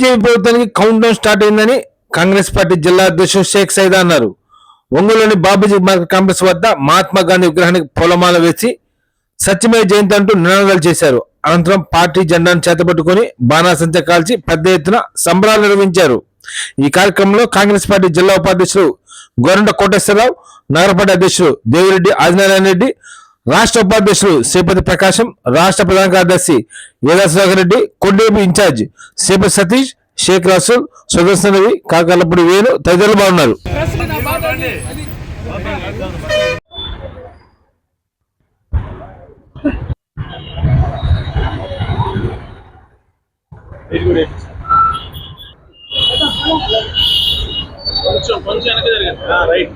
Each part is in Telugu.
బీజేపీ ప్రభుత్వానికి కౌంట్ డౌన్ స్టార్ట్ అయిందని కాంగ్రెస్ పార్టీ జిల్లా అధ్యక్షుడు షేక్ సైదా అన్నారు. ఒంగోలులోని బాబుజీ మార్కెట్ కాంప్లెక్స్ వద్ద మహాత్మా గాంధీ విగ్రహానికి పూలమాల వేసి సత్యమేవ జయంతి అంటూ నినాదాలు చేశారు. అనంతరం పార్టీ జెండాను చేతపట్టుకుని బాణాసంచా కాల్చి పెద్ద ఎత్తున సంబరాలు నిర్వహించారు. ఈ కార్యక్రమంలో కాంగ్రెస్ పార్టీ జిల్లా ఉపాధ్యక్షుడు గోరంట కోటేశ్వరరావు, నగరపార్టీ అధ్యక్షుడు దేవిరెడ్డి ఆదినారాయణ రెడ్డి, రాష్ట్ర ఉపాధ్యక్షుడు శ్రీపతి ప్రకాశం, రాష్ట్ర ప్రధాన కార్యదర్శి యేదాసుధాకర్ రెడ్డి, కొండేపు ఇన్ఛార్జ్ శ్రీపతి సతీష్, షేక్ రసూల్, సుదర్శన్ రవి, కాకర్లపూడి వేణు తదితరులు బాగున్నారు. కొంచెం వెనక జరిగింది రైట్.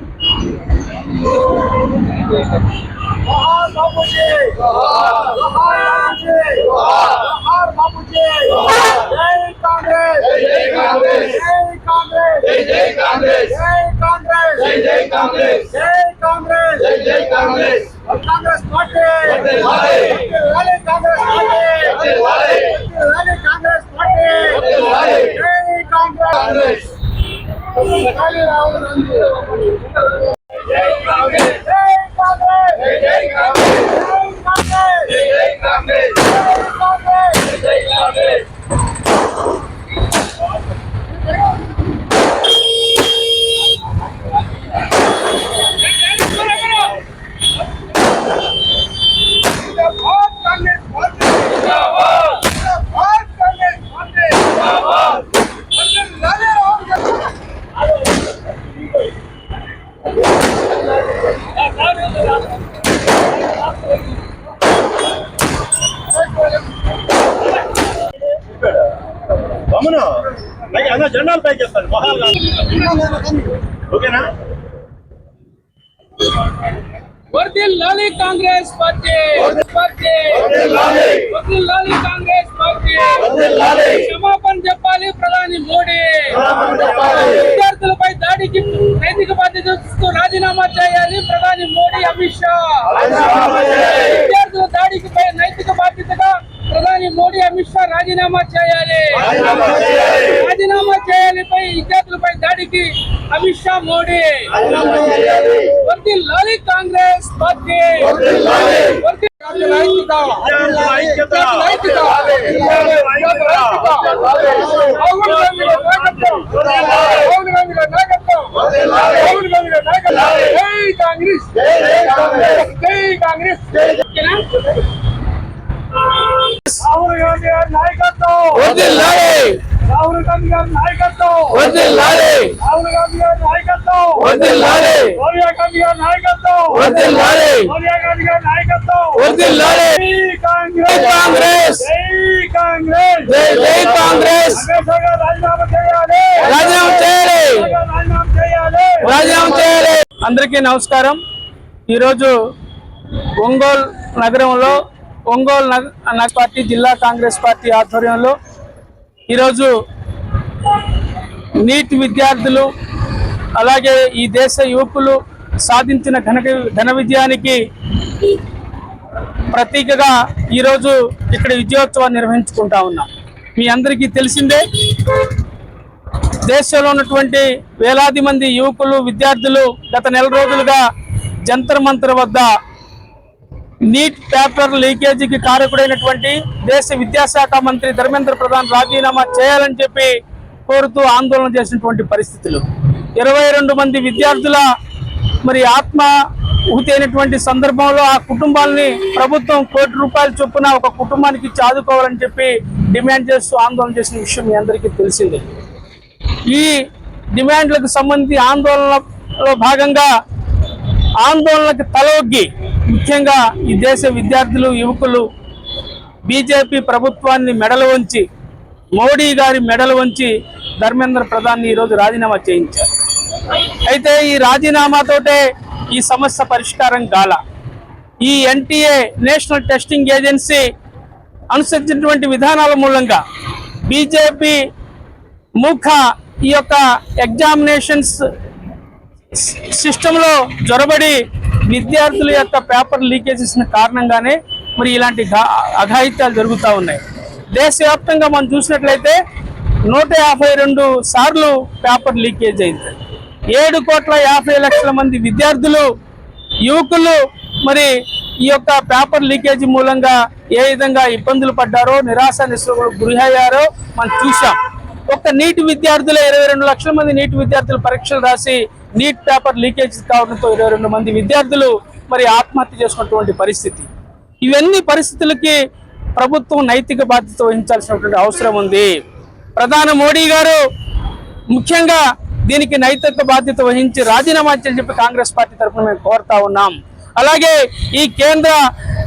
జెండాలు పైకి వేస్తారు ఓకేనా. వర్ధిల్లాలి కాంగ్రెస్ పార్టీ, వర్ధిల్లాలి కాంగ్రెస్ పార్టీ. క్షమాపణ చెప్పాలి ప్రధాని మోడీ. విద్యార్థులపై దాడికి నైతిక బాధ్యత రాజీనామా చేయాలి ప్రధాని మోడీ, అమిత్ షా. విద్యార్థుల దాడికి నైతిక బాధ్యతగా ప్రధాని మోడీ, అమిత్ షా రాజీనామా చేయాలి. రాజీనామా చేయాలి విద్యార్థులపై దాడికి అమిత్ షా, మోడీ. వర్ధిల్లాలి కాంగ్రెస్ పార్టీ. రాహుల్ గాంధీ గారి నాయకత్వం, రాహుల్ గాంధీ గారి నాయకత్వం, రాహుల్ గాంధీ గారి నాయకత్వం, సోనియా గాంధీ గారి నాయకత్వం, సోనియా గాంధీ గారి నాయకత్వం. కాంగ్రెస్, జై కాంగ్రెస్. రాజీనామా చేయాలి. అందరికీ నమస్కారం. ఈరోజు ఒంగోలు నగరంలో ఒంగోలు నగర పార్టీ జిల్లా కాంగ్రెస్ పార్టీ ఆధ్వర్యంలో ఈరోజు నీట్ విద్యార్థులు అలాగే ఈ దేశ యువకులు సాధించిన ఘన విజయానికి ప్రతీకగా ఈరోజు ఇక్కడ విజయోత్సవాన్ని నిర్వహించుకుంటా ఉన్నాం. మీ అందరికీ తెలిసిందే, దేశంలో ఉన్నటువంటి వేలాది మంది యువకులు విద్యార్థులు గత నెల రోజులుగా జంతర్ మంతర్ వద్ద నీట్ పేపర్ లీకేజీకి కారకుడైనటువంటి దేశ విద్యాశాఖ మంత్రి ధర్మేంద్ర ప్రధాన్ రాజీనామా చేయాలని చెప్పి కోరుతూ ఆందోళన చేసినటువంటి పరిస్థితులు. 22 మంది విద్యార్థుల ఆత్మాహుతి అయినటువంటి సందర్భంలో ఆ కుటుంబాలని ప్రభుత్వం ₹1 కోటి చొప్పున ఒక కుటుంబానికి ఇచ్చి ఆదుకోవాలని చెప్పి డిమాండ్ చేస్తూ ఆందోళన చేసిన విషయం మీ అందరికీ తెలిసిందే. ఈ డిమాండ్లకు సంబంధించి ఆందోళనలో భాగంగా ఆందోళనకు తలొగ్గి ముఖ్యంగా ఈ దేశ విద్యార్థులు యువకులు బీజేపీ ప్రభుత్వాన్ని మెడలు వంచి, మోడీ గారి మెడలు వంచి ధర్మేంద్ర ప్రధాన్ని ఈరోజు రాజీనామా చేయించారు. అయితే ఈ రాజీనామాతోటే ఈ సమస్య పరిష్కారం కాల. ఈ ఎన్టీఏ నేషనల్ టెస్టింగ్ ఏజెన్సీ అనుసరించినటువంటి విధానాల మూలంగా బీజేపీ ముఖ ఈ యొక్క ఎగ్జామినేషన్స్ సిస్టంలో జొరబడి విద్యార్థుల యొక్క పేపర్ లీకేజెస్ కారణంగానే ఇలాంటి అఘాయిత్యాలు జరుగుతూ ఉన్నాయి. దేశవ్యాప్తంగా మనం చూసినట్లయితే 152 సార్లు పేపర్ లీకేజ్ అయింది. 7,50,00,000 మంది విద్యార్థులు, యువకులు మరి ఈ యొక్క పేపర్ లీకేజీ మూలంగా ఏ విధంగా ఇబ్బందులు పడ్డారో, నిరాశ నిస్పృహలకు గురయ్యారో మనం చూసాం. ఒక్క నీట్ విద్యార్థులే 22 లక్షల మంది నీట్ విద్యార్థులు పరీక్షలు రాసి నీట్ పేపర్ లీకేజ్ కావడంతో 22 మంది విద్యార్థులు మరి ఆత్మహత్య చేసుకున్నటువంటి పరిస్థితి. ఇవన్నీ పరిస్థితులకి ప్రభుత్వం నైతిక బాధ్యత వహించాల్సినటువంటి అవసరం ఉంది. ప్రధాని మోడీ గారు ముఖ్యంగా దీనికి నైతిక బాధ్యత వహించి రాజీనామా చేయాలని చెప్పి కాంగ్రెస్ పార్టీ తరఫున మేము కోరుతా ఉన్నాం. అలాగే ఈ కేంద్ర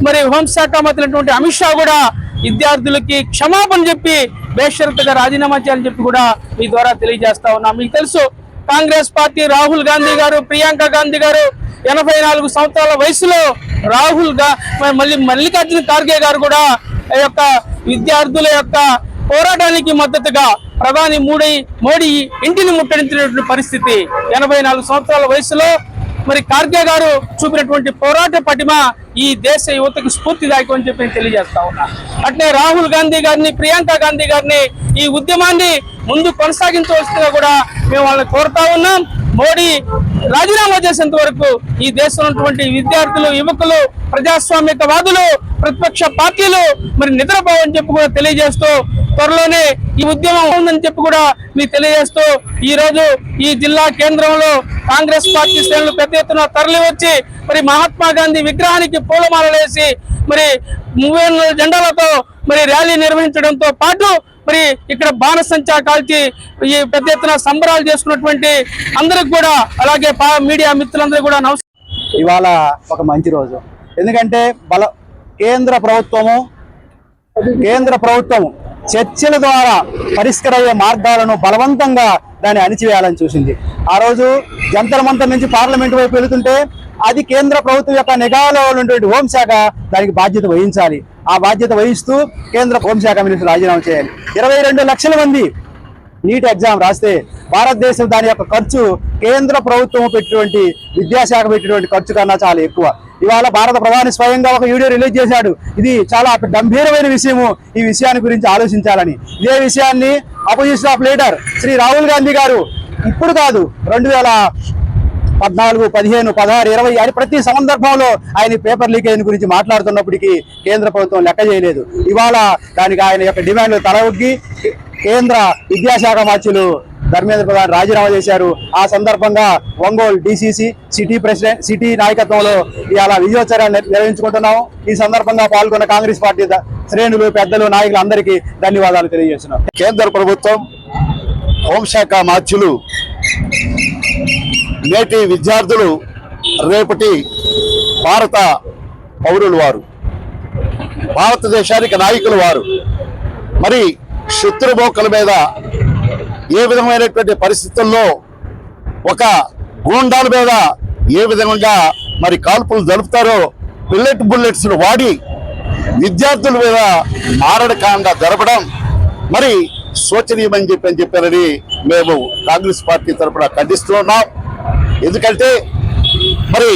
మరి హోంశాఖ మంత్రి అమిత్ షా కూడా విద్యార్థులకి క్షమాపణ చెప్పి బేషరతుగా రాజీనామా చేయాలని చెప్పి కూడా మీ ద్వారా తెలియజేస్తా ఉన్నాం. మీకు తెలుసు, కాంగ్రెస్ పార్టీ రాహుల్ గాంధీ గారు, ప్రియాంక గాంధీ గారు 84 సంవత్సరాల వయసులో మల్లికార్జున ఖార్గే గారు కూడా ఈ యొక్క విద్యార్థుల యొక్క పోరాటానికి మద్దతుగా ప్రధాని మోడీ ఇంటిని ముట్టడించినటువంటి పరిస్థితి. 84 సంవత్సరాల వయసులో మరి ఖార్గే గారు చూపినటువంటి పోరాట పటిమ ఈ దేశ యువతకు స్ఫూర్తిదాయకం అని చెప్పి నేను తెలియజేస్తా ఉన్నా. అట్లే రాహుల్ గాంధీ గారిని, ప్రియాంక గాంధీ గారిని ఈ ఉద్యమాన్ని ముందు కొనసాగించవలసిందిగా కూడా మేము వాళ్ళని కోరుతా ఉన్నాం. మోడీ రాజీనామా చేసేంత వరకు ఈ దేశంలో ఉన్నటువంటి విద్యార్థులు, యువకులు, ప్రజాస్వామికవాదులు, ప్రతిపక్ష పార్టీలు మరి నిద్రపోవని చెప్పి కూడా తెలియజేస్తూ, త్వరలోనే ఈ ఉద్యమం ఉందని చెప్పి కూడా మీకు తెలియజేస్తూ, ఈ రోజు ఈ జిల్లా కేంద్రంలో కాంగ్రెస్ పార్టీ శ్రేణులు పెద్ద ఎత్తున తరలి వచ్చి మరి మహాత్మా గాంధీ విగ్రహానికి పూలమాలలు వేసి మరి 30 జెండాలతో మరి ర్యాలీ నిర్వహించడంతో పాటు మరి ఇక్కడ బాణసంచా కాల్చి ఈ పెద్ద ఎత్తున సంబరాలు చేసుకున్నటువంటి అందరికి కూడా, అలాగే మీడియా మిత్రులందరూ కూడా నమస్కారం. ఇవాళ ఒక మంచి రోజు. ఎందుకంటే కేంద్ర ప్రభుత్వం చర్చల ద్వారా పరిష్కరయ్యే మార్గాలను బలవంతంగా దాన్ని అణిచివేయాలని చూసింది. ఆ రోజు జంతర్ మంతర్ నుంచి పార్లమెంట్ వైపు వెళుతుంటే అది కేంద్ర ప్రభుత్వం యొక్క నిఘాలో ఉన్నటువంటి హోంశాఖ దానికి బాధ్యత వహించాలి. ఆ బాధ్యత వహిస్తూ కేంద్ర హోంశాఖ మినిస్టర్ రాజీనామా చేయాలి. 22 లక్షల మంది నీట్ ఎగ్జామ్ రాస్తే భారతదేశం దాని యొక్క ఖర్చు కేంద్ర ప్రభుత్వం పెట్టినటువంటి విద్యాశాఖ పెట్టినటువంటి ఖర్చు కన్నా చాలా ఎక్కువ. ఇవాళ భారత ప్రధాని స్వయంగా ఒక వీడియో రిలీజ్ చేశాడు. ఇది చాలా గంభీరమైన విషయము, ఈ విషయాన్ని గురించి ఆలోచించాలని. ఇదే విషయాన్ని opposition of leader Shri Rahul Gandhi garu ఇప్పుడు కాదు 2014, 15, 16, 20 అని ప్రతి సందర్భంలో ఆయన పేపర్ లీకేజ్ గురించి మాట్లాడుతున్నప్పటికీ కేంద్ర ప్రభుత్వం లెక్క చేయలేదు. ఇవాళ దానికి ఆయన యొక్క డిమాండ్లు తలవొగ్గి కేంద్ర విద్యాశాఖ మంత్రులు ధర్మేంద్ర ప్రధాన్ రాజీనామా చేశారు. ఆ సందర్భంగా ఒంగోలు డిసిసి సిటీ నాయకత్వంలో ఇవాళ విజయోత్సవాన్ని నిర్వహించుకుంటున్నాము. ఈ సందర్భంగా పాల్గొన్న కాంగ్రెస్ పార్టీ శ్రేణులు, పెద్దలు, నాయకులు అందరికీ ధన్యవాదాలు తెలియజేస్తున్నాం. కేంద్ర ప్రభుత్వం హోంశాఖ మంత్రులు నేటి విద్యార్థులు రేపటి భారత పౌరులు, వారు భారతదేశానికి నాయకులు, వారు మరి శత్రుమోకల మీద ఏ విధమైనటువంటి పరిస్థితుల్లో ఒక గూండాల మీద ఏ విధంగా మరి కాల్పులు జరుపుతారో బుల్లెట్స్ వాడి విద్యార్థుల మీద మారణకాండ జరపడం మరి శోచనీయమని చెప్పారని మేము కాంగ్రెస్ పార్టీ తరఫున ఖండిస్తున్నాం. ఎందుకంటే మరి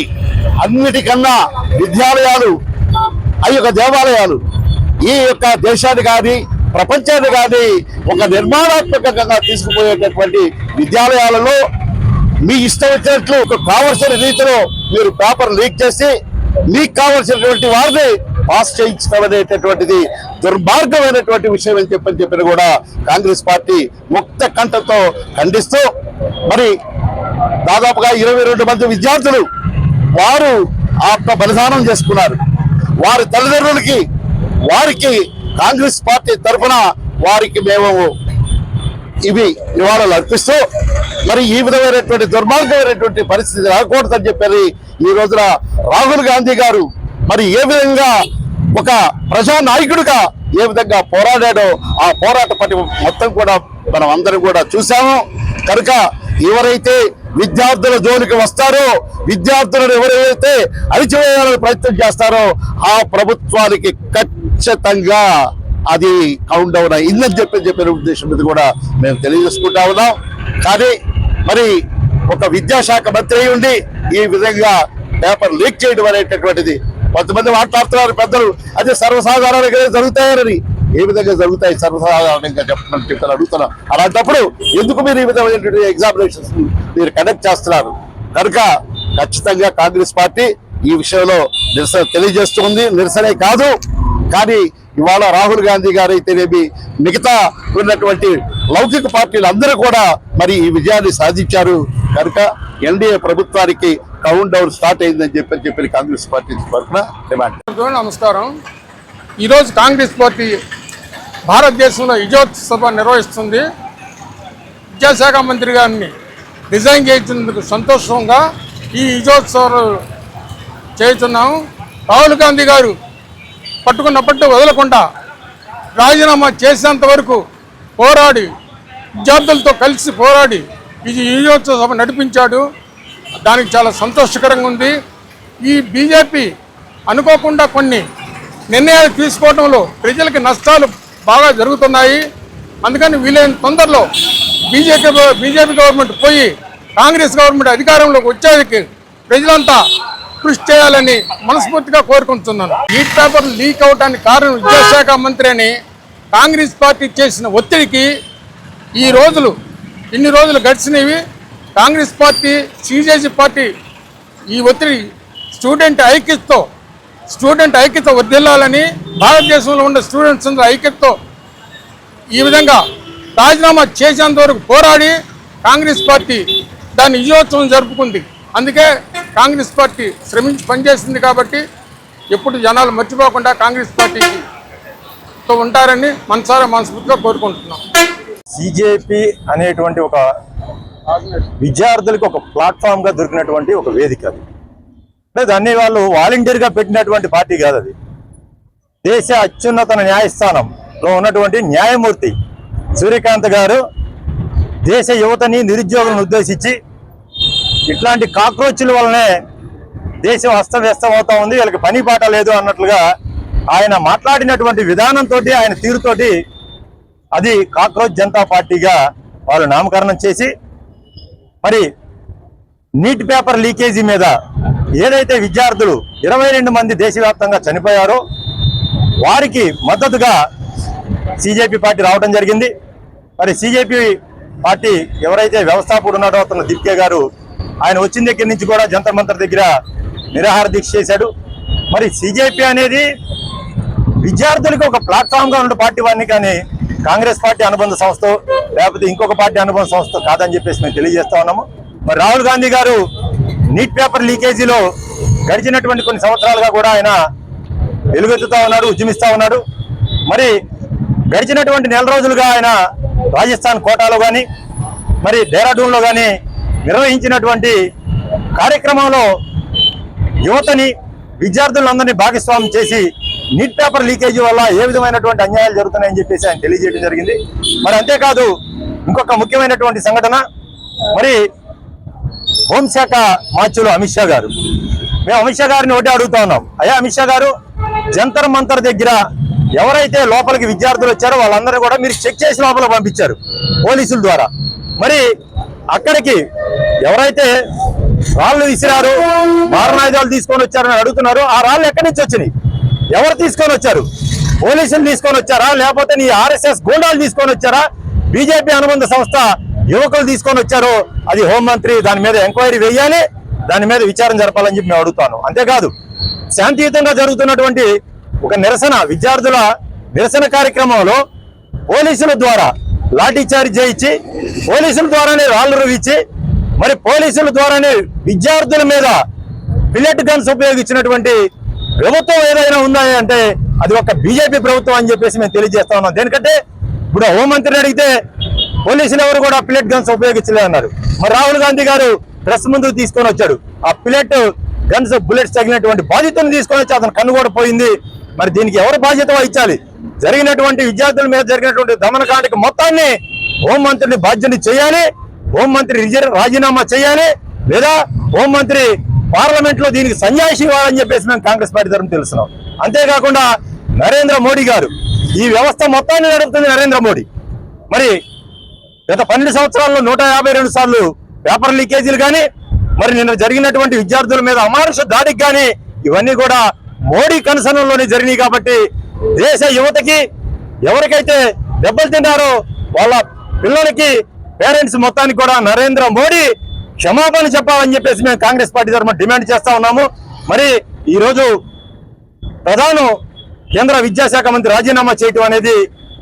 అన్నిటికన్నా విద్యాలయాలు, ఆ యొక్క దేవాలయాలు ఈ యొక్క దేశాన్ని కానీ ప్రపంచాన్ని కానీ ఒక నిర్మాణాత్మకంగా తీసుకుపోయేటటువంటి విద్యాలయాలలో మీ ఇష్టం వచ్చినట్లు కావలసిన రీతిలో మీరు పేపర్ లీక్ చేసి మీకు కావలసినటువంటి వారిని పాస్ చేయించడం అనేటటువంటిది దుర్మార్గమైనటువంటి విషయం అని చెప్పిన కూడా కాంగ్రెస్ పార్టీ ముక్త కంఠంతో ఖండిస్తూ మరి దాదాపుగా 22 మంది విద్యార్థులు వారు ఆత్మ బలిదానం చేసుకున్నారు. వారి తల్లిదండ్రులకి వారికి కాంగ్రెస్ పార్టీ తరఫున వారికి మేము ఇవి నివాళులు అర్పిస్తూ మరి ఈ విధమైనటువంటి దుర్మార్గమైనటువంటి పరిస్థితి రాకూడదని చెప్పి ఈ రోజున రాహుల్ గాంధీ గారు మరి ఏ విధంగా ఒక ప్రజా నాయకుడిగా ఏ విధంగా పోరాడాడో ఆ పోరాట పటి మొత్తం కూడా మనం అందరం కూడా చూసాము. కనుక ఎవరైతే విద్యార్థుల జోలికి వస్తారో, విద్యార్థులను ఎవరైతే అణిచివేయాలని ప్రయత్నం చేస్తారో ఆ ప్రభుత్వానికి ఖచ్చితంగా అది కౌంట్ డౌన్ అయిందని చెప్పిన ఉద్దేశం మీద కూడా మేము తెలియజేసుకుంటా ఉన్నాం. కానీ మరి ఒక విద్యాశాఖ మంత్రి ఉండి ఈ విధంగా పేపర్ లీక్ చేయడం అనేటటువంటిది కొంతమంది మాట్లాడుతున్నారు పెద్దలు, అదే సర్వసాధారణంగా జరుగుతాయని. ఏ విధంగా జరుగుతాయి సర్వసాధారణంగా చెప్పని అడుగుతున్నా. అలాంటప్పుడు ఎందుకు మీరు ఈ విధమైనటువంటి ఎగ్జామినేషన్స్ మీరు కండక్ట్ చేస్తున్నారు? కనుక ఖచ్చితంగా కాంగ్రెస్ పార్టీ ఈ విషయంలో నిరసన తెలియజేస్తుంది. నిరసనే కాదు, కానీ ఇవాళ రాహుల్ గాంధీ గారు అయితేనేమి మిగతా ఉన్నటువంటి లౌకిక పార్టీలు అందరూ కూడా మరి ఈ విజయాన్ని సాధించారు. కనుక ఎన్డీఏ ప్రభుత్వానికి కౌంట్ డౌన్ స్టార్ట్ అయిందని చెప్పి కాంగ్రెస్ పార్టీ తరఫున డిమాండ్. నమస్కారం. ఈరోజు కాంగ్రెస్ పార్టీ భారతదేశంలో విజయోత్సవ నిర్వహిస్తుంది. విద్యాశాఖ మంత్రి గారిని రిజైన్ చేసినందుకు సంతోషంగా ఈ విజయోత్సవాలు చేస్తున్నాము. రాహుల్ గాంధీ గారు పట్టుకున్న పట్టు వదలకుండా రాజీనామా చేసేంత వరకు పోరాడి విద్యార్థులతో కలిసి పోరాడి ఈ విజయోత్సవ సభ నడిపించాడు. దానికి చాలా సంతోషకరంగా ఉంది. ఈ బీజేపీ అనుకోకుండా కొన్ని నిర్ణయాలు తీసుకోవడంలో ప్రజలకి నష్టాలు బాగా జరుగుతున్నాయి. అందుకని వీలైన తొందరలో బీజేపీ గవర్నమెంట్ పోయి కాంగ్రెస్ గవర్నమెంట్ అధికారంలోకి వచ్చేందుకు ప్రజలంతా కృషి చేయాలని మనస్ఫూర్తిగా కోరుకుంటున్నాను. నీట్ పేపర్ లీక్ అవడానికి కారణం విద్యాశాఖ మంత్రి అని కాంగ్రెస్ పార్టీ చేసిన ఒత్తిడికి ఇన్ని రోజులు గడిచినవి. కాంగ్రెస్ పార్టీ, సిజేసి పార్టీ ఈ ఒత్తిడి స్టూడెంట్ ఐక్యత వర్ధిల్లాలని, భారతదేశంలో ఉన్న స్టూడెంట్స్ అందరూ ఐక్యతతో ఈ విధంగా రాజీనామా చేసేంత వరకు పోరాడి కాంగ్రెస్ పార్టీ దాన్ని విజయోత్సవం జరుపుకుంది. అందుకే కాంగ్రెస్ పార్టీ శ్రమించి పనిచేసింది. కాబట్టి ఎప్పుడు జనాలు మర్చిపోకుండా కాంగ్రెస్ పార్టీతో ఉంటారని మనస్ఫూర్తిగా కోరుకుంటున్నాం. సిజేపీ అనేటువంటి ఒక విద్యార్థులకు ఒక ప్లాట్ఫామ్ గా దొరికినటువంటి ఒక వేదిక అది. అంటే దాన్ని వాళ్ళు వాలంటీర్గా పెట్టినటువంటి పార్టీ కాదు. అది దేశ అత్యున్నత న్యాయస్థానంలో ఉన్నటువంటి న్యాయమూర్తి సూర్యకాంత్ గారు దేశ యువతని, నిరుద్యోగులను ఉద్దేశించి ఇట్లాంటి కాక్రోచ్ల వల్లనే దేశం అస్తవ్యస్తం అవుతా ఉంది, వీళ్ళకి పని పాట లేదు అన్నట్లుగా ఆయన మాట్లాడినటువంటి విధానంతో, ఆయన తీరుతోటి అది కాక్రోచ్ జనతా పార్టీగా వాళ్ళు నామకరణం చేసి, మరి నీట్ పేపర్ లీకేజీ మీద ఏదైతే విద్యార్థులు 22 మంది దేశవ్యాప్తంగా చనిపోయారో వారికి మద్దతుగా సిజేపీ పార్టీ రావడం జరిగింది. మరి సిజేపీ పార్టీ ఎవరైతే వ్యవస్థాపకుడు ఉన్నాడో అతను దిప్కే గారు, ఆయన వచ్చిన దగ్గర నుంచి కూడా జంతర్ మంతర్ దగ్గర నిరాహార దీక్ష చేశాడు. మరి సిజేపీ అనేది విద్యార్థులకు ఒక ప్లాట్ఫామ్గా ఉన్న పార్టీ వాడిని, కానీ కాంగ్రెస్ పార్టీ అనుబంధ సంస్థ లేకపోతే ఇంకొక పార్టీ అనుబంధ సంస్థ కాదని చెప్పేసి మేము తెలియజేస్తా ఉన్నాము. మరి రాహుల్ గాంధీ గారు నీట్ పేపర్ లీకేజీలో గడిచినటువంటి కొన్ని సంవత్సరాలుగా కూడా ఆయన వెలుగెత్తుతా ఉన్నాడు, ఉద్యమిస్తా ఉన్నాడు. మరి గడిచినటువంటి నెల రోజులుగా ఆయన రాజస్థాన్ కోటాలో కానీ మరి డెహ్రాడూన్లో కానీ నిర్వహించినటువంటి కార్యక్రమంలో యువతని, విద్యార్థులందరినీ భాగస్వామ్యం చేసి నీట్ పేపర్ లీకేజీ వల్ల ఏ విధమైనటువంటి అన్యాయాలు జరుగుతున్నాయని చెప్పేసి ఆయన తెలియజేయడం జరిగింది. మరి అంతేకాదు, ఇంకొక ముఖ్యమైనటువంటి సంఘటన, మరి హోంశాఖ మార్చులు అమిత్ షా గారు, మేము అమిత్ షా గారిని ఒకటి అడుగుతా ఉన్నాం, అయ్యా అమిత్ షా గారు, జంతర్ మంతర్ దగ్గర ఎవరైతే లోపలికి విద్యార్థులు వచ్చారో వాళ్ళందరూ కూడా మీరు చెక్ చేసి లోపల పంపించారు పోలీసుల ద్వారా. మరి అక్కడికి ఎవరైతే రాళ్ళు విసిరారు, మారణాయుధాలు తీసుకొని వచ్చారని అడుగుతున్నారు, ఆ రాళ్ళు ఎక్కడి నుంచి వచ్చినాయి? ఎవరు తీసుకొని వచ్చారు? పోలీసులు తీసుకొని వచ్చారా, లేకపోతే నీ ఆర్ఎస్ఎస్ గూండాలు తీసుకొని వచ్చారా, బీజేపీ అనుబంధ సంస్థ యువకులు తీసుకొని వచ్చారో అది హోంమంత్రి దాని మీద ఎంక్వైరీ వేయాలి, దాని మీద విచారణ జరపాలని చెప్పి మేము అడుగుతాను. అంతేకాదు, శాంతియుతంగా జరుగుతున్నటువంటి ఒక విద్యార్థుల నిరసన కార్యక్రమంలో పోలీసుల ద్వారా లాఠీ చార్జ్ చేయించి, పోలీసుల ద్వారానే రాళ్ళు రువ్వించి, మరి పోలీసుల ద్వారానే విద్యార్థుల మీద పిల్లెట్ గన్స్ ఉపయోగించినటువంటి ప్రభుత్వం ఏదైనా ఉందా అంటే అది ఒక బీజేపీ ప్రభుత్వం అని చెప్పేసి మేము తెలియజేస్తా ఉన్నాం. దేనికంటే ఇప్పుడు హోంమంత్రిని అడిగితే పోలీసులు ఎవరు కూడా పిల్లెట్ గన్స్ ఉపయోగించలేదన్నారు. మరి రాహుల్ గాంధీ గారు ప్రెస్ ముందుకు తీసుకొని వచ్చాడు, ఆ పిల్లెట్ గన్స్ బుల్లెట్స్ తగినటువంటి బాధితులను తీసుకొని వచ్చి అతను కన్ను కూడా పోయింది. మరి దీనికి ఎవరు బాధ్యత వహించాలి? జరిగినటువంటి విద్యార్థుల మీద జరిగినటువంటి దమనకాండకి మొత్తాన్ని హోంమంత్రిని బాధ్యత చేయాలి, హోంమంత్రి రాజీనామా చేయాలి, లేదా హోంమంత్రి పార్లమెంట్ లో దీనికి సంజాయిషి ఇవ్వాలని చెప్పేసి మేము కాంగ్రెస్ పార్టీ తరఫున తెలుస్తున్నాం. అంతేకాకుండా నరేంద్ర మోడీ గారు, ఈ వ్యవస్థ మొత్తాన్ని నడుపుతుంది నరేంద్ర మోడీ. మరి గత 12 సంవత్సరాల్లో 152 సార్లు పేపర్ లీకేజీలు కానీ, మరి నిన్న జరిగినటువంటి విద్యార్థుల మీద అమానుష దాడికి కానీ, ఇవన్నీ కూడా మోడీ కన్సర్న్లోనే జరిగినాయి. కాబట్టి దేశ యువతకి, ఎవరికైతే దెబ్బలు తిన్నారో వాళ్ళ పిల్లలకి పేరెంట్స్ మొత్తానికి కూడా నరేంద్ర మోడీ క్షమాపణ చెప్పాలని చెప్పేసి మేము కాంగ్రెస్ పార్టీ తరఫున డిమాండ్ చేస్తా ఉన్నాము. మరి ఈరోజు ప్రధాని కేంద్ర విద్యాశాఖ మంత్రి రాజీనామా చేయటం అనేది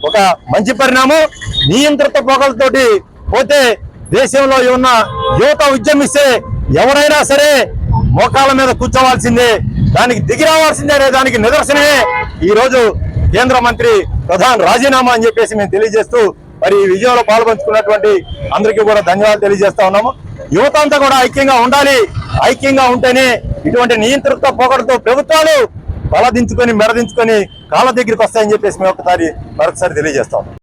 ఒక మంచి పరిణామం. నియంత్రిత పోకలతోటి పోతే దేశంలో ఉన్న యువత ఉద్యమిస్తే ఎవరైనా సరే మోకాళ్ళ మీద కూర్చోవాల్సిందే, దానికి దిగి రావాల్సిందే అనే దానికి నిదర్శనమే ఈ రోజు కేంద్ర మంత్రి ప్రధాని రాజీనామా అని చెప్పేసి మేము తెలియజేస్తూ మరి ఈ విజయంలో పాల్పంచుకున్నటువంటి అందరికీ కూడా ధన్యవాదాలు తెలియజేస్తా ఉన్నాము. యువత అంతా కూడా ఐక్యంగా ఉండాలి. ఐక్యంగా ఉంటేనే ఇటువంటి నియంత్రిత పోకడతో ప్రభుత్వాలు బలదించుకొని మెడదించుకొని కాళ్ళ దగ్గరికి వస్తాయని చెప్పేసి మేము మరొకసారి తెలియజేస్తాం.